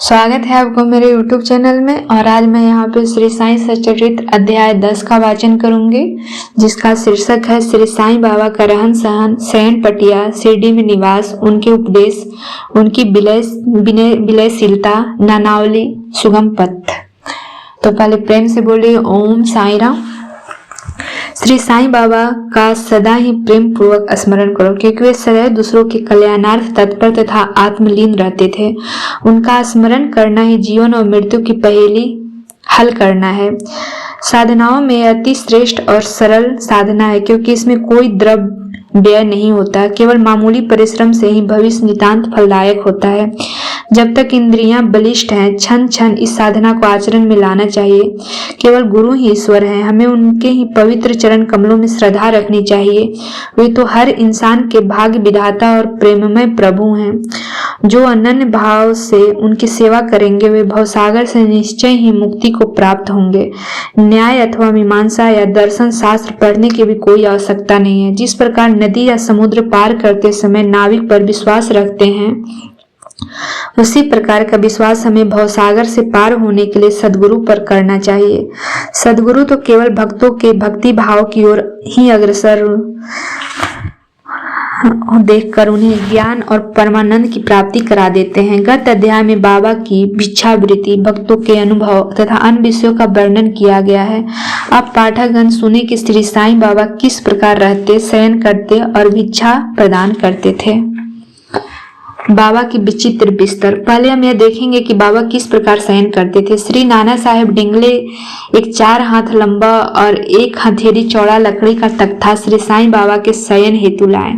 स्वागत है आपको मेरे YouTube चैनल में। और आज मैं यहाँ पे श्री साईं सच्चरित्र अध्याय 10 का वाचन करूंगी, जिसका शीर्षक है श्री साईं बाबा का रहन सहन, शयन पटिया, शिरडी में निवास, उनके उपदेश, उनकी विलयशीलता, नानावली, सुगम पथ। तो पहले प्रेम से बोलिए ओम साईं राम। श्री साईं बाबा का सदा ही प्रेम पूर्वक स्मरण करो, क्योंकि वे सदैव दूसरों के कल्याणार्थ तत्पर तथा आत्मलीन रहते थे। उनका स्मरण करना ही जीवन और मृत्यु की पहेली हल करना है। साधनाओं में अति श्रेष्ठ और सरल साधना है, क्योंकि इसमें कोई द्रव्य व्यय नहीं होता, केवल मामूली परिश्रम से ही भविष्य नितांत फलदायक होता है। जब तक इंद्रियां बलिष्ठ हैं, क्षण क्षण इस साधना को आचरण में लाना चाहिए। केवल गुरु ही ईश्वर हैं, हमें उनके ही पवित्र चरण कमलों में श्रद्धा रखनी चाहिए। वे तो हर इंसान के भाग्य विधाता और प्रेममय प्रभु हैं। जो अनन्य भाव से उनकी सेवा करेंगे, वे भवसागर से निश्चय ही मुक्ति को प्राप्त होंगे। न्याय अथवा मीमांसा या दर्शन शास्त्र पढ़ने की भी कोई आवश्यकता नहीं है। जिस प्रकार नदी या समुद्र पार करते समय नाविक पर विश्वास रखते हैं, उसी प्रकार का विश्वास हमें भवसागर से पार होने के लिए सद्गुरु पर करना चाहिए। सद्गुरु तो केवल भक्तों के भक्ति भाव की ओर ही अग्रसर देखकर उन्हें ज्ञान और परमानंद की प्राप्ति करा देते हैं। गत अध्याय में बाबा की भिक्षावृत्ति, भक्तों के अनुभव तथा अन्य विषयों का वर्णन किया गया है। अब पाठकगण सुने कि श्री साईं बाबा किस प्रकार रहते, शयन करते और भिक्षा प्रदान करते थे। बाबा की विचित्र बिस्तर। पहले हम यह देखेंगे कि बाबा किस प्रकार शयन करते थे। श्री नाना साहेब डिंगले एक 4 हाथ लंबा और 1 हथेली चौड़ा लकड़ी का तख्ता श्री साईं बाबा के शयन हेतु लाए।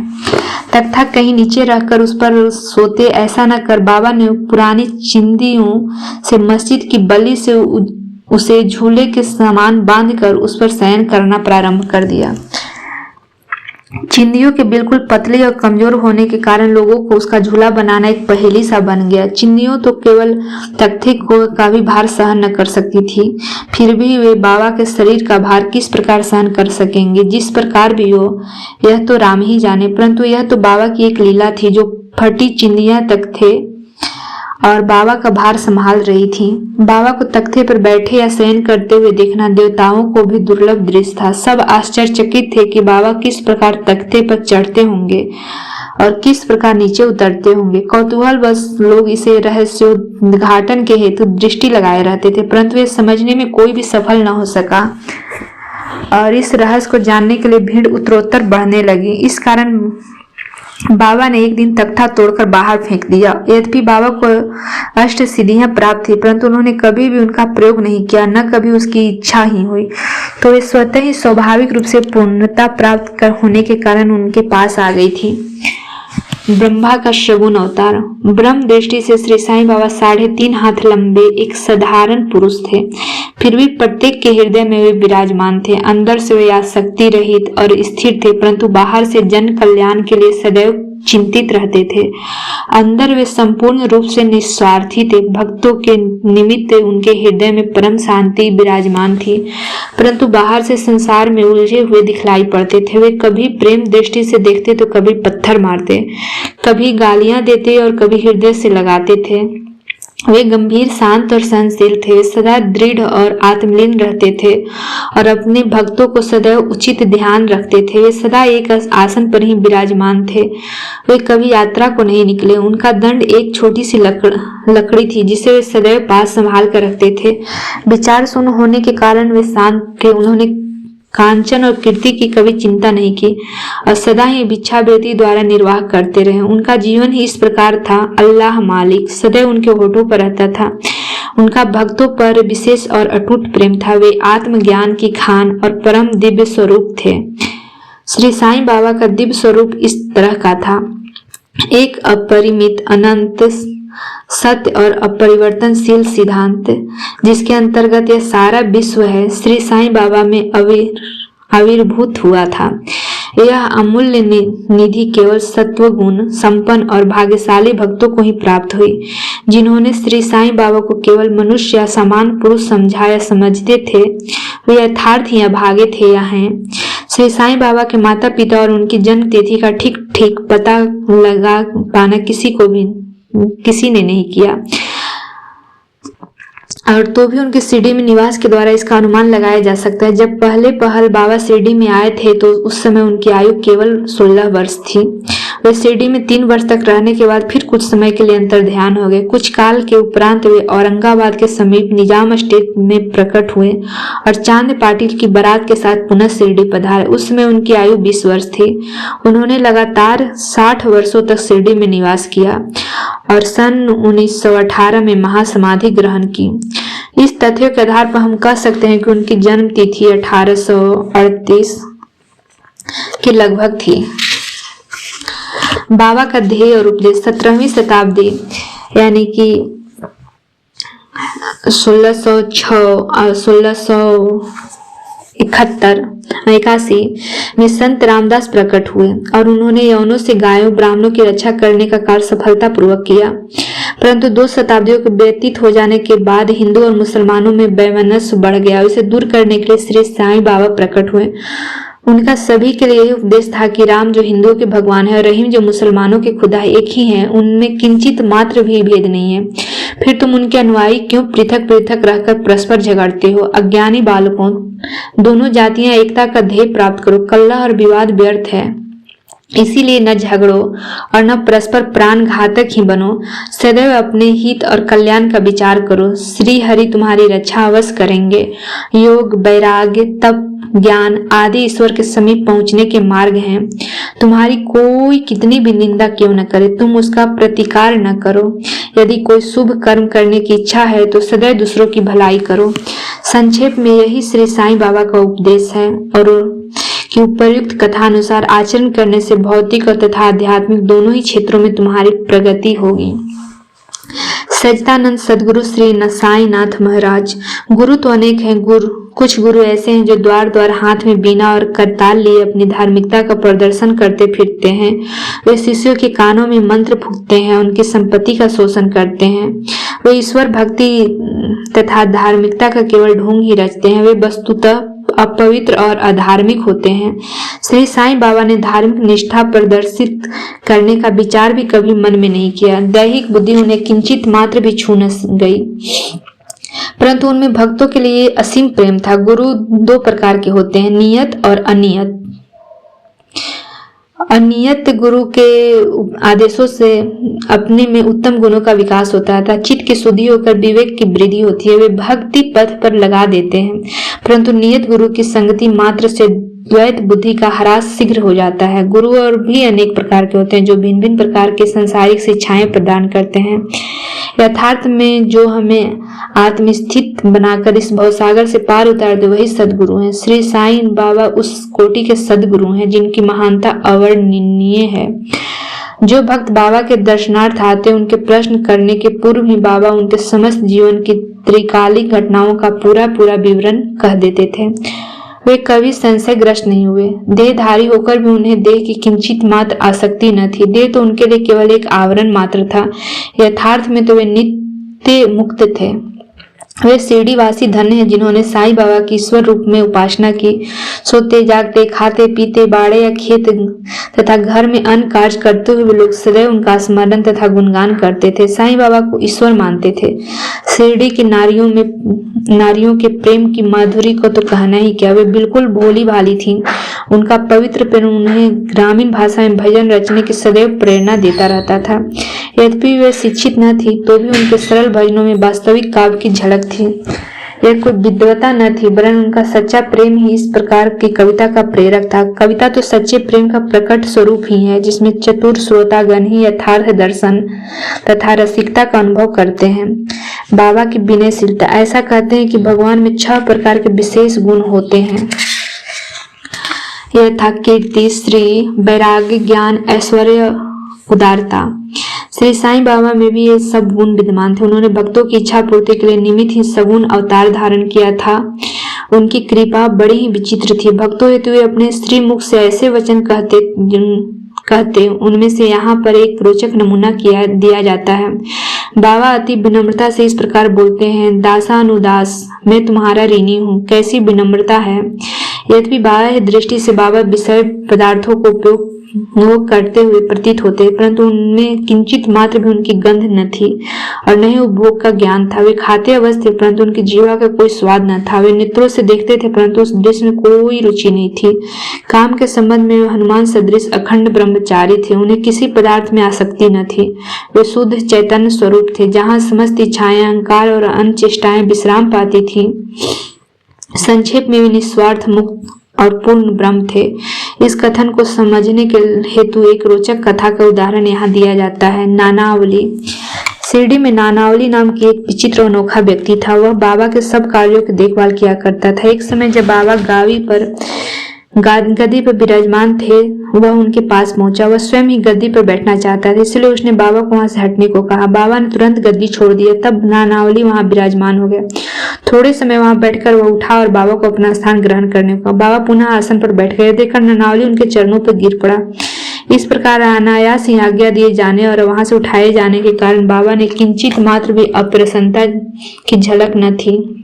तख्ता कहीं नीचे रखकर उस पर सोते, ऐसा न कर बाबा ने पुरानी चिंदियों से मस्जिद की बल्ली से उसे झूले के समान बांधकर उस पर शयन करना प्रारंभ कर दिया। चिंदियों के बिल्कुल पतले और कमजोर होने के कारण लोगों को उसका झूला बनाना एक पहेली सा बन गया। चिंदियों तो केवल तख्ते का भी भार सहन न कर सकती थी, फिर भी वे बाबा के शरीर का भार किस प्रकार सहन कर सकेंगे। जिस प्रकार भी हो, यह तो राम ही जाने, परंतु यह तो बाबा की एक लीला थी जो फटी चिंदियां तक थे और बाबा का भार संभाल रही थी। बाबा को तख्ते पर बैठे या शयन करते हुए देखना देवताओं को भी दुर्लभ दृश्य था। सब आश्चर्यचकित थे कि बाबा किस प्रकार तख्ते पर चढ़ते होंगे और किस प्रकार नीचे उतरते होंगे। कौतूहल बस लोग इसे रहस्योद्घाटन के हेतु दृष्टि लगाए रहते थे, परंतु ये समझने में कोई भी सफल न हो सका और इस रहस्य को जानने के लिए भीड़ उत्तरोत्तर बढ़ने लगी। इस कारण बाबा ने एक दिन तख्ता तोड़कर बाहर फेंक दिया। यद्यपि बाबा को अष्ट सिद्धियां प्राप्त थी, परंतु उन्होंने कभी भी उनका प्रयोग नहीं किया, न कभी उसकी इच्छा ही हुई। तो वे स्वतः ही स्वाभाविक रूप से पूर्णता प्राप्त होने के कारण उनके पास आ गई थी। ब्रह्मा का शगुन अवतार। ब्रह्म दृष्टि से श्री साईं बाबा 3.5 हाथ लंबे एक साधारण पुरुष थे, फिर भी प्रत्येक के हृदय में वे विराजमान थे। अंदर से वे आसक्ति रहित और स्थिर थे, परंतु बाहर से जन कल्याण के लिए सदैव चिंतित रहते थे। अंदर वे संपूर्ण रूप से निस्वार्थी थे। भक्तों के निमित्त उनके हृदय में परम शांति विराजमान थी, परंतु बाहर से संसार में उलझे हुए दिखलाई पड़ते थे। वे कभी प्रेम दृष्टि से देखते तो कभी पत्थर मारते, कभी गालियां देते और कभी हृदय से लगाते थे। वे गंभीर, शांत और सहनशील थे, सदा दृढ़ और आत्मलीन रहते थे और अपने भक्तों को सदैव उचित ध्यान रखते थे। वे सदा एक आसन पर ही विराजमान थे। वे कभी यात्रा को नहीं निकले। उनका दंड एक छोटी सी लकड़ी थी, जिसे वे सदैव पास संभाल कर रखते थे। विचार शून्य होने के कारण वे शांत थे। उन्होंने कांचन और कीर्ति की कभी चिंता नहीं की और सदा ही भिक्षावृत्ति द्वारा निर्वाह करते रहे। उनका जीवन ही इस प्रकार था। अल्लाह मालिक सदैव उनके होठों पर रहता था। उनका भक्तों पर विशेष और अटूट प्रेम था। वे आत्मज्ञान की खान और परम दिव्य स्वरूप थे। श्री साईं बाबा का दिव्य स्वरूप इस तरह का था। एक अपरिमित, अनंत, सत्य और अपरिवर्तनशील सिद्धांत, जिसके अंतर्गत यह सारा विश्व है, श्री साईं बाबा में आविर्भूत हुआ था। यह अमूल्य निधि केवल सत्वगुण संपन्न और भाग्यशाली भक्तों को ही प्राप्त हुई, जिन्होंने श्री साईं बाबा को केवल मनुष्य या समान पुरुष समझा या समझते थे। वे यथार्थ या भागे थे या हैं। श्री साईं बाबा के माता पिता और उनकी जन्म तिथि का ठीक ठीक पता लगा पाना किसी ने नहीं किया। और तो भी उनके शिरडी में निवास के द्वारा इसका अनुमान लगाया जा सकता है। जब पहले पहल बाबा शिरडी में आए थे तो उस समय उनकी आयु केवल 16 वर्ष थी। वे शिरडी में 3 वर्ष तक रहने के बाद फिर कुछ समय के लिए अंतर ध्यान हो गए। कुछ काल के उपरांत वे औरंगाबाद के समीप निजाम स्टेट में प्रकट हुए और चांद पाटिल की बारात के साथ पुनः शिरडी पधारे। उस समय उनकी आयु 20 वर्ष थी। उन्होंने लगातार 60 वर्षों तक शिरडी में निवास किया और सन 1918 में महासमाधि ग्रहण की। इस तथ्य के आधार पर हम कह सकते हैं कि उनकी जन्म तिथि 1838 के लगभग थी। बाबा का ध्येय और उपदेश 17वीं शताब्दी यानी कि 1681 में संत रामदास प्रकट हुए और उन्होंने यवनों से गायों ब्राह्मणों की रक्षा करने का कार्य सफलतापूर्वक किया। परंतु 2 शताब्दियों के व्यतीत हो जाने के बाद हिंदू और मुसलमानों में वैमनस्य बढ़ गया। इसे दूर करने के लिए श्री साईं बाबा प्रकट हुए। उनका सभी के लिए यही उपदेश था कि राम जो हिंदुओं के भगवान है और रहीम जो मुसलमानों के खुदा है, एक ही हैं, उनमें किंचित मात्र भी भेद नहीं है। फिर तुम उनके अनुयायी क्यों पृथक पृथक रहकर परस्पर झगड़ते हो? अज्ञानी बालकों, दोनों जातियां एकता का ध्येय प्राप्त करो। कलह और विवाद व्यर्थ है, इसीलिए न झगड़ो और न परस्पर प्राण घातक ही बनो। सदैव अपने हित और कल्याण का विचार करो। श्री हरि तुम्हारी रक्षा अवश्य करेंगे। योग, वैराग्य, तप, ज्ञान आदि ईश्वर के समीप पहुंचने के मार्ग हैं। तुम्हारी कोई कितनी भी निंदा क्यों न करे, तुम उसका प्रतिकार न करो। यदि कोई शुभ कर्म करने की इच्छा है तो सदैव दूसरों की भलाई करो। संक्षेप में यही श्री साईं बाबा का उपदेश है और कि उपर्युक्त कथा अनुसार आचरण करने से भौतिक और तथा आध्यात्मिक दोनों ही क्षेत्रों में तुम्हारी प्रगति होगी। सच्चिदानंद सदगुरु श्री साईनाथ महाराज। गुरु तो अनेक हैं। कुछ गुरु ऐसे हैं जो द्वार द्वार हाथ में बीना और करताल लिए अपनी धार्मिकता का प्रदर्शन करते फिरते हैं। वे शिष्यों के कानों में मंत्र फूंकते हैं, उनकी संपत्ति का शोषण करते हैं। वे ईश्वर भक्ति तथा धार्मिकता का केवल ढोंग ही रचते हैं। वे वस्तुतः अपवित्र और अधार्मिक होते हैं। श्री साईं बाबा ने धार्मिक निष्ठा प्रदर्शित करने का विचार भी कभी मन में नहीं किया। दैहिक बुद्धि उन्हें किंचित मात्र भी छू न गई, परंतु उनमें भक्तों के लिए असीम प्रेम था। गुरु 2 प्रकार के होते हैं, नियत और अनियत। अनियत गुरु के आदेशों से अपने में उत्तम गुणों का विकास होता है, चित्त की शुद्धि होकर विवेक की वृद्धि होती है। वे भक्ति पथ पर लगा देते हैं, परंतु नियत गुरु की संगति मात्र से द्वैत बुद्धि का ह्रास शीघ्र हो जाता है। गुरु और भी अनेक प्रकार के होते हैं जो भिन्न भिन्न प्रकार के सांसारिक शिक्षाएं प्रदान करते हैं। यथार्थ में जो हमें आत्मस्थित बनाकर इस भवसागर से पार उतार दे वही सदगुरु हैं। श्री साईं बाबा उस कोटि के सदगुरु हैं जिनकी महानता अवर्णनीय है। जो भक्त बाबा के दर्शनार्थ आते उनके प्रश्न करने के पूर्व ही बाबा उनके समस्त जीवन की त्रिकालिक घटनाओं का पूरा विवरण कह देते थे। वे कभी संशयग्रस्त नहीं हुए। देहधारी होकर भी उन्हें देह की किंचित मात्र आसक्ति न थी। देह तो उनके लिए केवल एक आवरण मात्र था, यथार्थ में तो वे नित्य मुक्त थे। वे शिरडी वासी धन्य हैं जिन्होंने साईं बाबा की ईश्वर रूप में उपासना की। सोते जागते, खाते पीते, बाड़े या खेत तथा घर में अन्य कार्य करते हुए लोग सदैव उनका स्मरण तथा गुणगान करते थे। साईं बाबा को ईश्वर मानते थे। शिरडी की नारियों के प्रेम की माधुरी को तो कहना ही क्या, वे बिल्कुल भोली भाली थीं। उनका पवित्र प्रेम उन्हें ग्रामीण भाषा में भजन रचने की सदैव प्रेरणा देता रहता था। यद्यपि वे शिक्षित न थी तो भी उनके सरल भजनों में वास्तविक काव्य की झलक थी। यह कोई विद्वता न थी वरन उनका सच्चा प्रेम ही इस प्रकार की कविता का प्रेरक था। कविता तो सच्चे प्रेम का प्रकट स्वरूप ही है जिसमें चतुर श्रोतागण ही यथार्थ दर्शन तथा रसिकता का अनुभव करते हैं। बाबा की विनयशीलता। ऐसा कहते हैं कि भगवान में 6 प्रकार के विशेष गुण होते हैं। यह था कीर्ति, श्री, वैराग्य, ज्ञान, ऐश्वर्य, उदारता। श्री साईं बाबा में भी ये सब गुण विद्यमान थे। उन्होंने भक्तों की इच्छा पूर्ति के लिए निमित्त ही सगुण अवतार धारण किया था। उनकी कृपा बड़ी ही विचित्र थी। भक्तों हेतु वे अपने श्रीमुख से ऐसे वचन कहते उनमें से यहाँ पर एक रोचक नमूना दिया जाता है। बाबा अति विनम्रता से इस प्रकार बोलते हैं, दासानुदास मैं तुम्हारा ऋणी हूँ। कैसी विनम्रता है। यद्यपि बाह्य दृष्टि से बाबा विषय पदार्थों को उपयोग वो करते हुए प्रतीत होते, परंतु उनमें किंचित मात्र भी उनकी गंध न थी और न ही उपभोग का ज्ञान था। वे खाते अवश्य थे, परंतु उनकी जीवा का कोई स्वाद न था। वे नेत्रों से देखते थे, परंतु उस दृश्य में कोई रुचि नहीं थी। काम के संबंध में वे हनुमान सदृश अखंड ब्रह्मचारी थे। उन्हें किसी पदार्थ में आसक्ति न थी। वे शुद्ध चैतन्य स्वरूप थे, जहाँ समस्त इच्छाएं, अहंकार और अन्य चेष्टाएं विश्राम पाती थी। संक्षेप में वे निस्वार्थ, मुक्त और पूर्ण ब्रह्म थे। इस कथन को समझने के हेतु एक रोचक कथा का उदाहरण यहाँ दिया जाता है। नानावली। शिरडी में नानावली नाम की एक विचित्र अनोखा व्यक्ति था। वह बाबा के सब कार्यों की देखभाल किया करता था। एक समय जब बाबा गद्दी पर विराजमान थे, वह उनके पास पहुंचा। वह स्वयं ही गद्दी पर बैठना चाहता था, इसलिए उसने बाबा को वहां से हटने को कहा। बाबा ने तुरंत गद्दी छोड़ दिया। तब नानावली वहां विराजमान हो गया। थोड़े समय वहां बैठकर वह उठा और बाबा को अपना स्थान ग्रहण करने को कहा। बाबा पुनः आसन पर बैठ गए। देखकर नानावली उनके चरणों पर गिर पड़ा। इस प्रकार अनायास ही आज्ञा दिए जाने और वहां से उठाए जाने के कारण बाबा ने किंचित मात्र भी अप्रसन्नता की झलक न थी।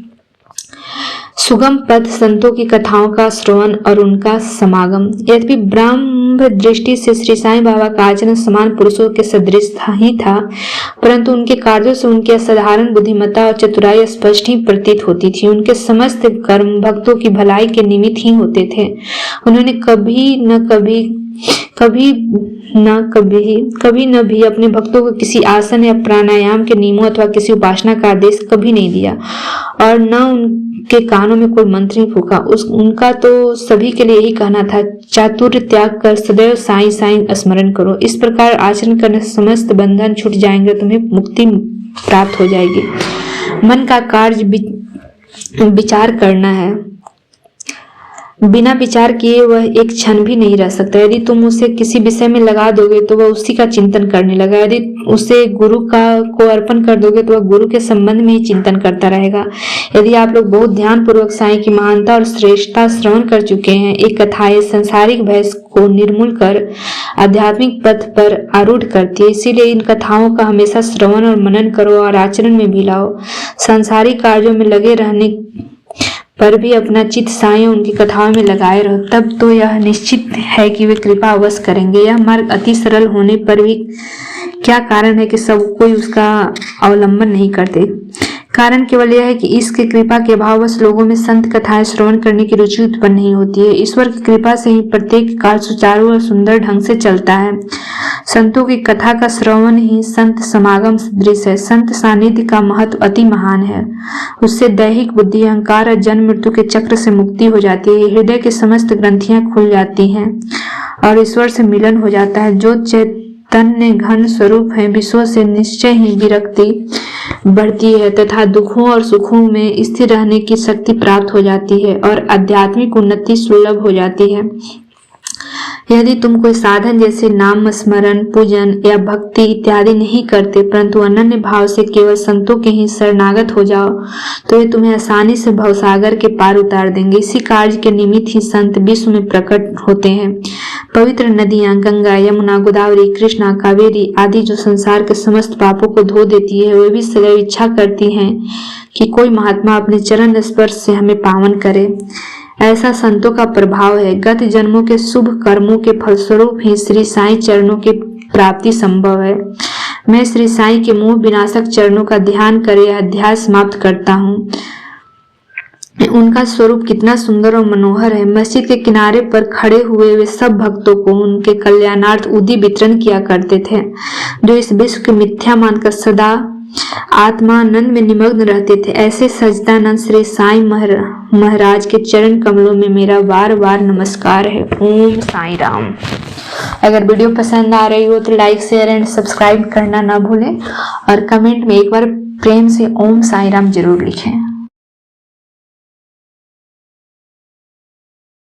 सुगम पथ संतों की कथाओं का श्रवण और उनका समागम। यद्यपि ब्रह्म दृष्टि से श्री साईं बाबा का आचरण समान पुरुषों के सदृश ही था, परंतु उनके कार्यों से उनकी असाधारण बुद्धिमत्ता और चतुराई स्पष्ट ही प्रतीत होती थी। उनके समस्त कर्म भक्तों की भलाई के निमित्त ही होते थे। उन्होंने कभी न भी अपने भक्तों को किसी आसन या प्राणायाम के नियमों अथवा किसी उपासना का आदेश कभी नहीं दिया और न उनके कानों में कोई मंत्र ही फूका। उनका तो सभी के लिए यही कहना था, चातुर्य त्याग कर सदैव साईं साईं स्मरण करो। इस प्रकार आचरण करने से समस्त बंधन छूट जाएंगे, तुम्हें मुक्ति प्राप्त हो जाएगी। मन का कार्य विचार करना है। बिना विचार किए वह एक क्षण भी नहीं रह सकता। यदि तुम उसे किसी विषय में लगा दोगे तो वह उसी का चिंतन करने लगा। यदि उसे गुरु को अर्पण कर दोगे तो वह गुरु के संबंध में ही चिंतन करता रहेगा। यदि आप लोग बहुत ध्यान पूर्वक साईं की महानता और श्रेष्ठता श्रवण कर चुके हैं, एक कथाएं सांसारिक भय को निर्मूल कर आध्यात्मिक पथ पर आरूढ़ करती है। इसीलिए इन कथाओं का हमेशा श्रवण और मनन करो और आचरण में भी लाओ। सांसारिक कार्यों में लगे रहने पर भी अपना चित्त साईं उनकी कथाओं में लगाए रहो, तब तो यह निश्चित है कि वे कृपा अवश्य करेंगे। यह मार्ग अति सरल होने पर भी क्या कारण है कि सब कोई उसका अवलंबन नहीं करते? कारण केवल यह है कि इसके कृपा के अभाववश लोगों में संत कथाएं श्रवण करने की रुचि उत्पन्न नहीं होती है। ईश्वर की कृपा से ही प्रत्येक कार्य सुचारू और सुंदर ढंग से चलता है। संतों की कथा का श्रवण ही संत समागम सदृश है। संत सानिध्य का महत्व अति महान है। उससे दैहिक बुद्धि, अहंकार और जन्म मृत्यु के चक्र से मुक्ति हो जाती है। हृदय की समस्त ग्रंथियां खुल जाती हैं और ईश्वर से मिलन हो जाता है। जो चैतन्य घन स्वरूप है, विश्व से निश्चय ही विरक्ति बढ़ती है तथा दुखों और सुखों में स्थिर रहने की शक्ति प्राप्त हो जाती है और आध्यात्मिक उन्नति सुलभ हो जाती है। यदि तुम कोई साधन जैसे नाम स्मरण, पूजन या भक्ति इत्यादि नहीं करते, परंतु अनन्य भाव से केवल संतों के ही शरणागत हो जाओ, तो ये तुम्हें आसानी से भवसागर के पार उतार देंगे। इसी कार्य के निमित्त ही संत विश्व में प्रकट होते हैं। पवित्र नदियां गंगा, यमुना, गोदावरी, कृष्णा, कावेरी आदि जो संसार के समस्त पापों को धो देती है, वे भी सदैव इच्छा करती हैं कि कोई महात्मा अपने चरण स्पर्श से हमें पावन करे। ऐसा संतों का प्रभाव है। गत जन्मों के शुभ कर्मों के फलस्वरूप ही श्री साईं चरणों की प्राप्ति संभव है। मैं श्री साईं के मोह विनाशक चरणों का ध्यान कर यह अध्याय समाप्त करता हूँ। उनका स्वरूप कितना सुंदर और मनोहर है। मस्जिद के किनारे पर खड़े हुए वे सब भक्तों को उनके कल्याणार्थ उदी वितरण किया करते थे, जो इस विश्व के मिथ्या मानकर सदा आत्मानंद में निमग्न रहते थे। ऐसे सच्चिदानंद श्री साईं महाराज के चरण कमलों में मेरा बार बार नमस्कार है। ओम साईं राम। अगर वीडियो पसंद आ रही हो तो लाइक, शेयर एंड सब्सक्राइब करना ना भूलें और कमेंट में एक बार प्रेम से ओम साईं राम जरूर लिखें।